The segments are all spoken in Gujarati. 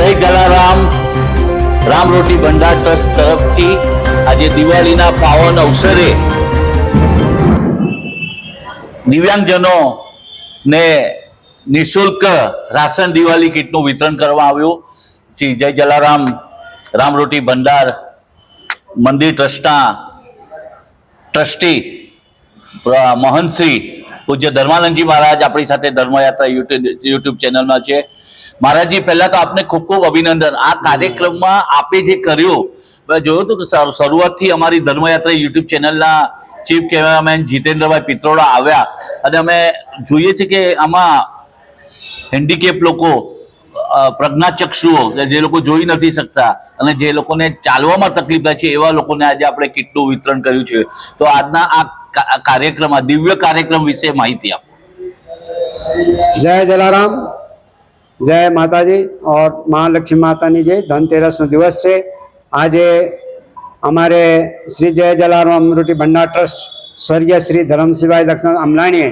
જય જલારામ રામ રોટી ભંડાર ટ્રસ્ટ તરફથી આજે દિવાળીના પાવન અવસરે દિવ્યાંગજનો ને નિઃશુલ્ક રાશન દિવાળી કીટનું વિતરણ કરવામાં આવ્યું. શ્રી જય જલારામ રામ રોટી ભંડાર મંદિર ટ્રસ્ટના ટ્રસ્ટી મહંત શ્રી પૂજ્ય ધર્માનંદજી મહારાજ આપણી સાથે ધર્મયાત્રા યુટ્યુબ ચેનલમાં છે. મહારાજજી, પહેલા તો આપને ખૂબ ખૂબ અભિનંદન. આ કાર્યક્રમમાં આપે જે કર્યું, જોયું હતું કે શરૂઆતથી અમારી ધર્મયાત્રા યુટ્યુબ ચેનલના ચીફ કેમેરામેન જીતેન્દ્રભાઈ પિત્રોડા આવ્યા અને અમે જોઈએ છીએ કે આમાં હેન્ડીકેપ લોકો, પ્રજ્ઞાચક્ષુઓ, જે લોકો જોઈ નથી શકતા અને જે લોકોને ચાલવામાં તકલીફ થાય છે એવા લોકોને આજે આપણે કીટનું વિતરણ કર્યું છે. તો આજના આ કાર્યક્રમ, આ દિવ્ય કાર્યક્રમ વિશે માહિતી આપો. जय जलाराम, जय माता जी और महालक्ष्मी माता ની जय. धनतेरस નો દિવસ છે આજે. हमारे श्री जय जलाराम रोटी भंडार ट्रस्ट स्वर्गीय श्री धर्मसिंहभाई लक्ष्मण अमलाणीए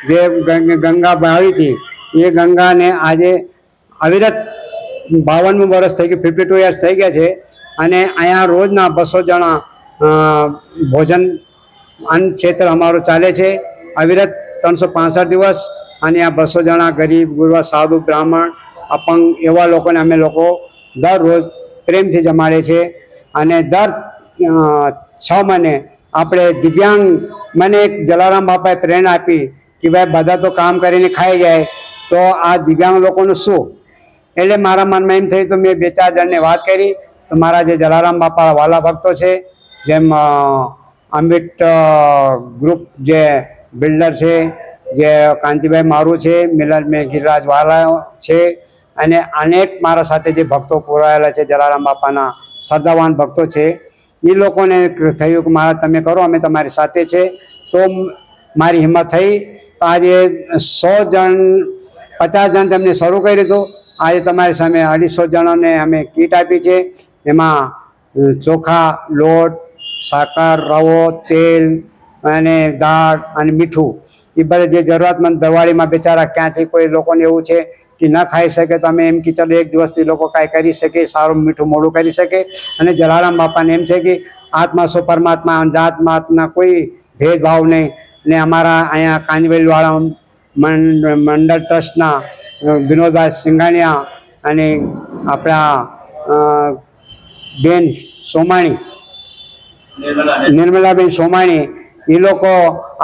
જે ગંગા બહાવી હતી, એ ગંગાને આજે અવિરત 52મું વર્ષ થઈ ગયું, 52 યર્સ થઈ ગયા છે. અને અહીંયા રોજના 200 જણા ભોજન અન્ન ક્ષેત્ર અમારું ચાલે છે અવિરત 365 દિવસ. અને આ 200 જણા ગરીબ, ગુરવા, સાધુ, બ્રાહ્મણ, અપંગ એવા લોકોને અમે લોકો દરરોજ પ્રેમથી જમાડે છે. અને દર 6 મહિને આપણે દિવ્યાંગ, મને એક જલારામ બાપાએ પ્રેરણા આપી કે ભાઈ બધા તો કામ કરીને ખાઈ જાય, તો આ દિવ્યાંગ લોકોનું શું? એટલે મારા મનમાં એમ થયું તો મેં 2-4 જણને વાત કરી. તો મારા જે જલારામ બાપા વાલા ભક્તો છે, જેમ અમિત ગ્રુપ જે બિલ્ડર છે, જે કાંતિભાઈ મારું છે, મિલન મેં ગિરિરાજ વાલા છે, અને અનેક મારા સાથે જે ભક્તો પુરાયેલા છે, જલારામ બાપાના શ્રદ્ધાવાન ભક્તો છે, એ લોકોને થયું કે મારા તમે કરો, અમે તમારી સાથે છે. તો મારી હિંમત થઈ. તો આજે 100 જણ, 50 જણ તેમને શરૂ કર્યું હતું. આજે તમારી સામે 250 જણાને અમે કીટ આપી છે. એમાં ચોખા, લોટ, સાકર, રવો, તેલ અને દાળ અને મીઠું, એ બધા જે જરૂરિયાતમંદ દિવાળીમાં બિચારા ક્યાંથી કોઈ લોકોને એવું છે કે ન ખાઈ શકે, તો અમે એમ કે ચાલો એક દિવસથી લોકો કાંઈ કરી શકે, સારું મીઠું મોડું કરી શકે. અને જલારામ બાપાને એમ છે કે આત્મા સો પરમાત્મા, જાત માતના કોઈ ભેદભાવ નહીં. ને અમારા અહીંયા કાંજવેલવાળા મંડળ ટ્રસ્ટના વિનોદભાઈ સિંઘાણિયા અને આપણા બેન સોમાણી, નિર્મલાબેન સોમાણી, એ લોકો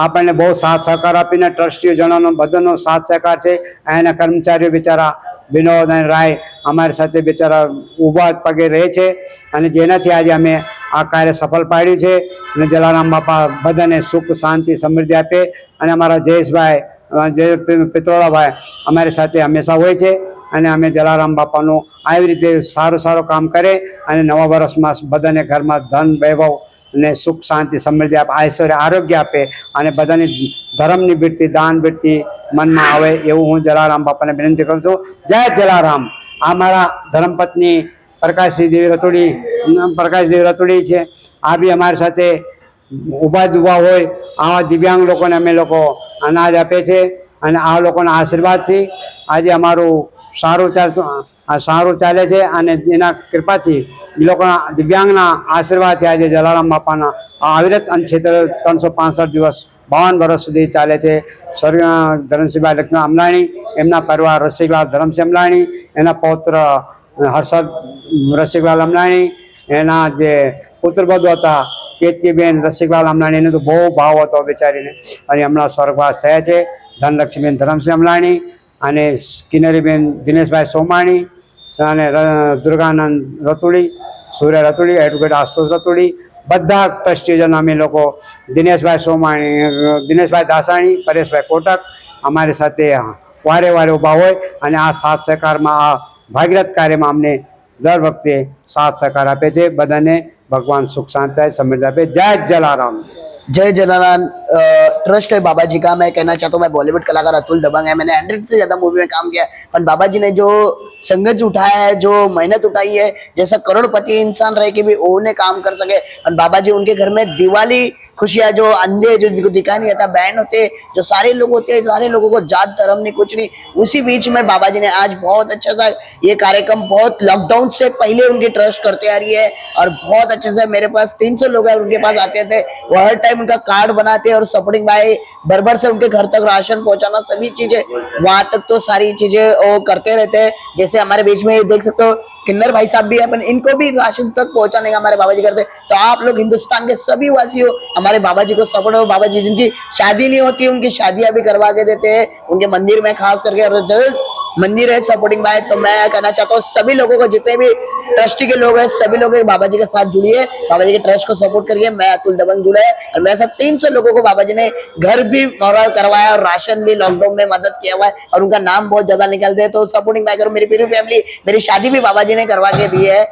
આપણને બહુ સાથ સહકાર આપીને, ટ્રસ્ટીઓ જણાનો બધાનો સાથ સહકાર છે. અહીંના કર્મચારીઓ બિચારા વિનોદ અને રાય અમારી સાથે બિચારા ઊભા પગે રહે છે. અને જેનાથી આજે અમે આ કાર્ય સફળ પાડ્યું છે. અને જલારામ બાપા બધાને સુખ, શાંતિ, સમૃદ્ધિ આપે. અને અમારા જયેશભાઈ, જય પિત્રોડાભાઈ અમારી સાથે હંમેશા હોય છે. અને અમે જલારામ બાપાનું આવી રીતે સારું કામ કરે અને નવા વર્ષમાં બધાને ઘરમાં ધન, વૈભવ અને સુખ, શાંતિ, સમૃદ્ધિ આપે, ઐશ્વર્ય, આરોગ્ય આપે. અને બધાની ધર્મની વૃત્તિ, દાન વૃત્તિ મનમાં આવે, એવું હું જલારામ બાપાને વિનંતી કરું છું. જય જલારામ. આ મારા ધર્મપત્ની પ્રકાશદેવી રતુડી છે. આ બી અમારી સાથે ઊભા હોય. આવા દિવ્યાંગ લોકોને અમે લોકો અનાજ આપે છે. અને આ લોકોના આશીર્વાદથી આજે અમારું સારું ચાલે છે. અને એના કૃપાથી એ લોકોના દિવ્યાંગના આશીર્વાદથી આજે જલારામ બાપાના અવિરત અન્ન ક્ષેત્ર 365 દિવસ 52 વર્ષ સુધી ચાલે છે. સ્વર્ગીય ધરમસિંહભાઈ લક્ષ્મણ અમલાણી, એમના પરિવાર રસિકલાલ ધરમસિંહ અમલાણી, એના પૌત્ર હર્ષદ રસિકલાલ અમલાણી, એના જે પુત્રબધુ હતા કેતકીબેન રસિકલાલ અમલાણી, એને તો બહુ ભાવ હતો બિચારીને, અને હમણાં સ્વર્ગવાસ થયા છે. ધનલક્ષ્મીબેન ધરમસિંહ અમલાણી અને કિન્નરીબેન દિનેશભાઈ સોમાણી અને દુર્ગાનંદ રતુડી, સૂર્ય રતુડી, એડવોકેટ આશુતોષ રતુડી, બધા ટ્રસ્ટીજનો અમે લોકો, દિનેશભાઈ સોમાણી, દિનેશભાઈ દાસાણી, પરેશભાઈ કોટક અમારી સાથે વારે ઊભા હોય. અને આ સાથ સહકારમાં, આ ભાગીરથ કાર્યમાં અમને દર વખતે સાથ સહકાર આપે છે. બધાને भगवान सुख शांति समृद्धि आपे. जय जलाराम. जय जलाराम ट्रस्ट है बाबा जी का. मैं कहना चाहता हूँ, मैं बॉलीवुड कलाकार अतुल दबंग है, मैंने 100 से ज़्यादा मूवी में काम किया है, पर बाबा जी ने जो संघर्ष उठाया है, जो मेहनत उठाई है, जैसा करोड़पति इंसान रहे कि भी वो ने काम कर सके, और बाबा जी उनके घर में दिवाली खुशियां जो अंधे जो जिनको दिखा नहीं आता बहन होते जो सारे लोग होते हैं सारे लोगों को जात धर्म नहीं कुछ नहीं उसी बीच में बाबा जी ने आज बहुत अच्छा सा ये कार्यक्रम बहुत लॉकडाउन से पहले उनकी ट्रस्ट करते आ रही है और बहुत अच्छे से मेरे पास 300 लोग हैं उनके पास आते थे वो हर टाइम उनका कार्ड बनाते और सपोर्टिंग बाय बरबर से उनके घर तक राशन पहुंचाना सभी चीजें वहां तक तो सारी चीजें वो करते रहते हैं जैसे हमारे बीच में देख सकते हो किन्नर भाई साहब भी है अपन इनको भी राशन तक पहुंचाने का हमारे बाबा जी करते हैं। तो आप लोग हिंदुस्तान के सभी वासी हो हमारे बाबा जी को सपोर्ट हो बाबा जी जिनकी शादी नहीं होती उनकी शादियां भी करवा के देते हैं उनके मंदिर में खास करके और मंदिर है सपोर्टिंग बाय तो मैं कहना चाहता हूँ सभी लोगों को जितने भी ट्रस्टी के लोग हैं सभी लोग बाबा जी के साथ जुड़िए बाबा जी के ट्रस्ट को सपोर्ट करिए मैं अतुल दबंग जुड़ा है और मेरे साथ 300 लोगों को बाबा जी ने घर भी मुहैया करवाया और राशन भी लॉकडाउन में मदद किया हुआ है और उनका नाम बहुत ज्यादा निकलते हैं तो सपोर्टिंग बाय करो मेरी पूरी फैमिली मेरी शादी भी बाबा जी ने करवा के दी है।